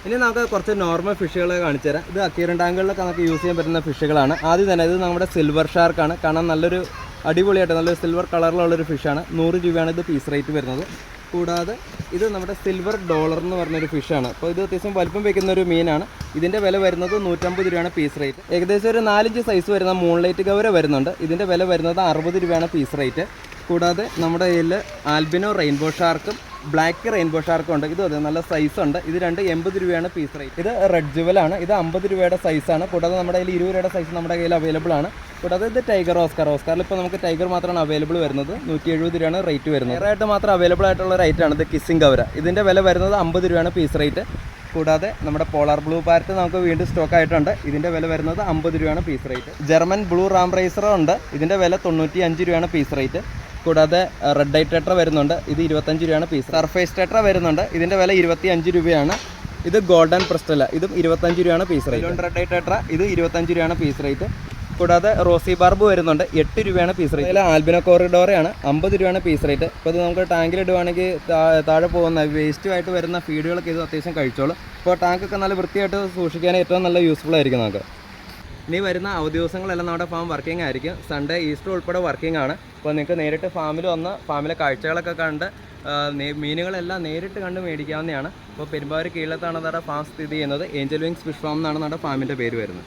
ഇനി നമുക്ക് കുറച്ച് നോർമൽ ഫിഷുകൾ കാണിച്ചു തരാം. ഇത് അക്വേറിയം ടാങ്കുകളിലൊക്കെ നമുക്ക് യൂസ് ചെയ്യാൻ പറ്റുന്ന ഫിഷുകളാണ്. ആദ്യം തന്നെ ഇത് നമ്മുടെ സിൽവർ ഷാർക്കാണ്. കാണാൻ നല്ലൊരു അടിപൊളിയായിട്ട് നല്ലൊരു സിൽവർ കളറിലുള്ളൊരു ഫിഷാണ്. 100 രൂപയാണ് ഇത് പീസ് റേറ്റ് വരുന്നത്. കൂടാതെ ഇത് നമ്മുടെ സിൽവർ ഡോളർ എന്ന് പറഞ്ഞൊരു ഫിഷാണ്. അപ്പോൾ ഇത് അത്യാവശ്യം വലിപ്പം വയ്ക്കുന്ന ഒരു മീനാണ്. ഇതിൻ്റെ വില വരുന്നത് 150 രൂപയാണ് പീസ് റേറ്റ്. ഏകദേശം ഒരു 4-5 സൈസ് വരുന്ന മൂൺലൈറ്റ് ഗൗര വരുന്നുണ്ട്. ഇതിൻ്റെ വില വരുന്നത് 60 രൂപയാണ് പീസ് റേറ്റ്. കൂടാതെ നമ്മുടെ കയ്യിൽ ആൽബിനോ റെയിൻബോ ഷാർക്കും ബ്ലാക്ക് റെയിൻബോ ഷാർക്കും ഉണ്ട്. ഇതും അതെ നല്ല സൈസ് ഉണ്ട്. ഇത് രണ്ട് 80 രൂപയാണ് പീസ് റേറ്റ്. ഇത് റെഡ് ജുവലാണ്. ഇത് 50 രൂപയുടെ സൈസാണ്. കൂടാതെ നമ്മുടെ കയ്യിൽ 20 രൂപയുടെ സൈസ് നമ്മുടെ കയ്യിൽ അവൈലബിൾ ആണ്. കൂടാതെ ഇത് ടൈഗർ ഓസ്കാറിൽ ഇപ്പോൾ നമുക്ക് ടൈഗർ മാത്രമാണ് അവൈലബിൾ വരുന്നത്. 170 രൂപയാണ് റേറ്റ് വരുന്നത്. വേറായിട്ട് മാത്രം അവൈലബിൾ ആയിട്ടുള്ള റേറ്റാണ് ഇത് കിസ്സിംഗ് ഗൗര. ഇതിൻ്റെ വില വരുന്നത് 50 രൂപയാണ് പീസ് റേറ്റ്. കൂടാതെ നമ്മുടെ പോളാർ ബ്ലൂ പാരറ്റ് നമുക്ക് വീണ്ടും സ്റ്റോക്ക് ആയിട്ടുണ്ട്. ഇതിൻ്റെ വില വരുന്നത് 50 രൂപയാണ് piece rate. German blue ram റൈസറും ഉണ്ട്. ഇതിൻ്റെ വില 95 രൂപയാണ് പീസ് റേറ്റ്. കൂടാതെ റെഡ് ഐ ടെട്ര വരുന്നുണ്ട്. ഇത് 25 രൂപയാണ് പീസ്. സർഫേസ് ടെട്ര വരുന്നുണ്ട്. ഇതിൻ്റെ വില 25 രൂപയാണ്. ഇത് ഗോൾഡൻ പ്രസ്റ്റല. ഇതും 25 രൂപയാണ് piece rate. Red eye tetra ഇത് 25 രൂപയാണ് പീസ് റേറ്റ്. കൂടാതെ റോസി ബാർബ് വരുന്നുണ്ട്. 8 രൂപയാണ് പീസ് റേറ്റ്. അതിൽ ആൽബിനോ കോറിഡോറയാണ് 50 രൂപയാണ് പീസ് റേറ്റ്. ഇപ്പോൾ ഇത് നമുക്ക് ടാങ്കിൽ ഇടുവാണെങ്കിൽ താഴെ പോകുന്ന വേസ്റ്റുമായിട്ട് വരുന്ന ഫീഡുകളൊക്കെ ഇത് അത്യാവശ്യം കഴിച്ചോളൂ. അപ്പോൾ ടാങ്കൊക്കെ നല്ല വൃത്തിയായിട്ട് സൂക്ഷിക്കാൻ ഏറ്റവും നല്ല യൂസ്ഫുൾ ആയിരിക്കും നമുക്ക്. ഇനി വരുന്ന അവധി ദിവസങ്ങളെല്ലാം നമ്മുടെ ഫാം വർക്കിംഗ് ആയിരിക്കും. സൺഡേ ഈസ്റ്റർ ഉൾപ്പെടെ വർക്കിംഗ് ആണ്. അപ്പോൾ നിങ്ങൾക്ക് നേരിട്ട് ഫാമിൽ വന്ന് ഫാമിലെ കാഴ്ചകളൊക്കെ കണ്ട് മീനുകളെല്ലാം നേരിട്ട് കണ്ട് മേടിക്കാവുന്നതാണ്. അപ്പോൾ പെരുമ്പാവൂർ കീഴത്താണ് നമ്മുടെ ഫാം സ്ഥിതി ചെയ്യുന്നത്. ഏഞ്ചൽ വിങ്സ് ഫിഷ് ഫാം എന്നാണ് നമ്മുടെ ഫാമിൻ്റെ പേര് വരുന്നത്.